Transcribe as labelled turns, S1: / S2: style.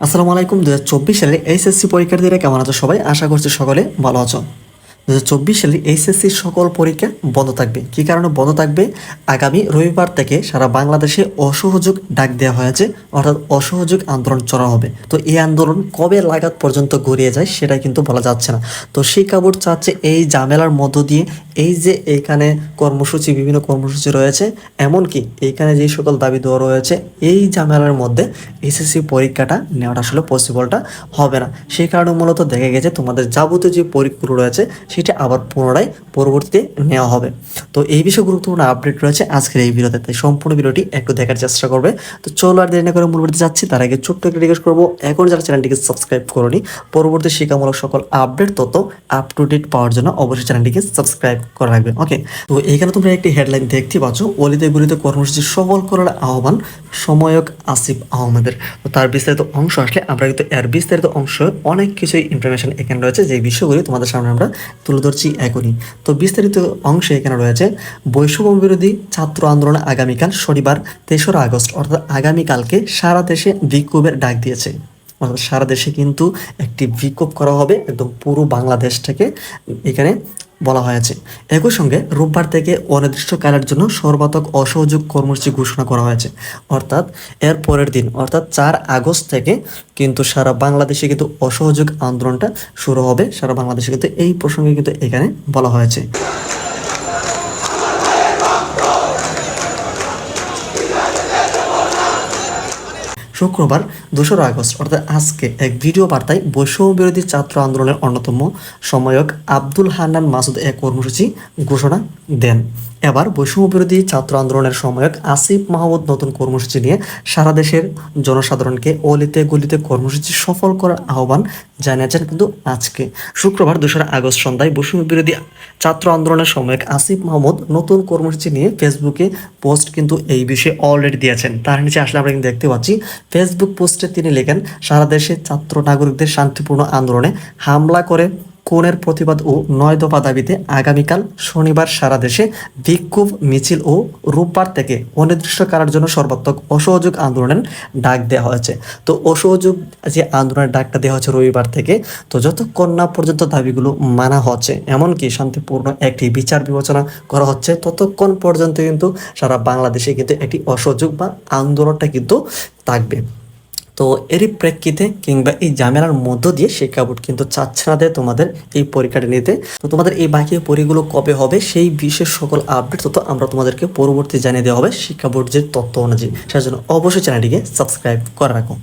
S1: আসসালামু আলাইকুম। 2024 সালের এইচএসসি পরীক্ষার্থীরা কেমন আছো সবাই? আশা করছি সকলে ভালো আছো। 2024 সালে এইচএসসির সকল পরীক্ষা বন্ধ থাকবে। কী কারণে বন্ধ থাকবে? আগামী রবিবার থেকে সারা বাংলাদেশে অসহযোগ ডাক দেওয়া হয়েছে, অর্থাৎ অসহযোগ আন্দোলন চড়া হবে। তো এই আন্দোলন কবে লাগাত পর্যন্ত গড়িয়ে যায় সেটা কিন্তু বলা যাচ্ছে না। তো শিক্ষা বোর্ড চাচ্ছে এই ঝামেলার মধ্য দিয়ে এই যে এইখানে কর্মসূচি, বিভিন্ন কর্মসূচি রয়েছে, এমনকি এইখানে যে সকল দাবি দেওয়া রয়েছে, এই ঝামেলার মধ্যে এসএসসি পরীক্ষাটা নেওয়াটা আসলে পসিবলটা হবে না। সেই কারণে মূলত দেখা গেছে তোমাদের যাবতীয় যে পরীক্ষাগুলো রয়েছে সেটা আবার পুনরায় পরবর্তীতে নেওয়া হবে। তো এই বিষয়ে গুরুত্বপূর্ণ আপডেট রয়েছে আজকের এই ভিডিওতে, তাই সম্পূর্ণ ভিডিওটি একটু দেখার চেষ্টা করবে। তো চলো আর দেরি না করে মূল ভিডিওতে যাচ্ছি। তার আগে ছোট্ট একটা রিকোয়েস্ট করবো, এখন যারা চ্যানেলটিকে সাবস্ক্রাইব করোনি, পরবর্তী শিক্ষামূলক সকল আপডেট তথ্য আপ টু ডেট পাওয়ার জন্য অবশ্যই চ্যানেলটিকে সাবস্ক্রাইব করে রাখবে। ওকে, তো এইখানে তোমরা একটি হেডলাইন দেখতে পাচ্ছ, অলিতে গলিতে কর্মসূচি সফল করার আহ্বান সময়ক আসিফ আহমেদের। তো তার বিস্তারিত অংশ আসলে আমরা কিন্তু এর বিস্তারিত অংশ অনেক কিছুই ইনফরমেশন এখানে রয়েছে, যে বিষয়গুলি তোমাদের সামনে আমরা তুলে ধরছি এখনই। তো বিস্তারিত অংশে এখানে রয়েছে বৈষম্য বিরোধী ছাত্র আন্দোলনে আগামীকাল শনিবার 3রা আগস্ট, অর্থাৎ আগামীকালকে সারা দেশে বিক্ষোভের ডাক দিয়েছে। অর্থাৎ সারা দেশে কিন্তু একটি বিক্ষোভ করা হবে, একদম পুরো বাংলাদেশ থেকে এখানে বলা হয়েছে। একই সঙ্গে রোববার থেকে অনির্দিষ্টকালের জন্য সর্বাত্মক অসহযোগ কর্মসূচি ঘোষণা করা হয়েছে। অর্থাৎ এর পরের দিন, অর্থাৎ 4 আগস্ট থেকে কিন্তু সারা বাংলাদেশে কিন্তু অসহযোগ আন্দোলনটা শুরু হবে। সারা বাংলাদেশে কিন্তু এই প্রসঙ্গে কিন্তু এখানে বলা হয়েছে। শুক্রবার 2রা আগস্ট অর্থাৎ আজকে এক ভিডিও বার্তায় বৈষম্য বিরোধী ছাত্র আন্দোলনের অন্যতম সময়ক আব্দুল হান্নান মাসুদ এক কর্মসূচি ঘোষণা দেন। এবার বৈষম্য বিরোধী ছাত্র আন্দোলনের সময়ক আসিফ মাহমুদ নতুন কর্মসূচি নিয়ে সারা দেশের জনসাধারণকে অলিতে গলিতে কর্মসূচি সফল করার আহ্বান জানিয়েছেন। কিন্তু আজকে শুক্রবার 2রা আগস্ট সন্ধ্যায় বৈষম্য বিরোধী ছাত্র আন্দোলনের সময়ক আসিফ মাহমুদ নতুন কর্মসূচি নিয়ে ফেসবুকে পোস্ট কিন্তু এই বিষয়ে অলরেডি দিয়েছেন। তার নিচে আসলে আমরা কিন্তু দেখতে পাচ্ছি ফেসবুক পোস্টে তিনি লেখেন, সারা দেশে ছাত্র নাগরিকদের শান্তিপূর্ণ আন্দোলনে হামলা করে খুনের প্রতিবাদ ও 9 দফা দাবিতে আগামীকাল শনিবার সারা দেশে বিক্ষোভ মিছিল ও রোববার থেকে অনির্দিষ্টকালের জন্য সর্বাত্মক অসহযোগ আন্দোলনের ডাক দেওয়া হয়েছে। তো অসহযোগ যে আন্দোলনের ডাকটা দেওয়া হচ্ছে রবিবার থেকে, তো যতক্ষণ না পর্যন্ত দাবিগুলো মানা হচ্ছে, এমনকি শান্তিপূর্ণ একটি বিচার বিবেচনা করা হচ্ছে, ততক্ষণ পর্যন্ত কিন্তু সারা বাংলাদেশে কিন্তু একটি অসহযোগ বা আন্দোলনটা কিন্তু থাকবে। তো এরই প্রেক্ষিতে কিংবা এই ঝামেলার মধ্য দিয়ে শিক্ষা বোর্ড কিন্তু চাচ্ছে না তোমাদের এই পরীক্ষাটা নিতে। তো তোমাদের এই বাকি পরীক্ষাগুলো কবে হবে সেই বিশেষ সকল আপডেট তথ্য আমরা তোমাদেরকে পরবর্তী জানিয়ে দেওয়া হবে শিক্ষা বোর্ড যে তথ্য অনুযায়ী। সেজন্য অবশ্যই চ্যানেলটিকে সাবস্ক্রাইব করে রাখো।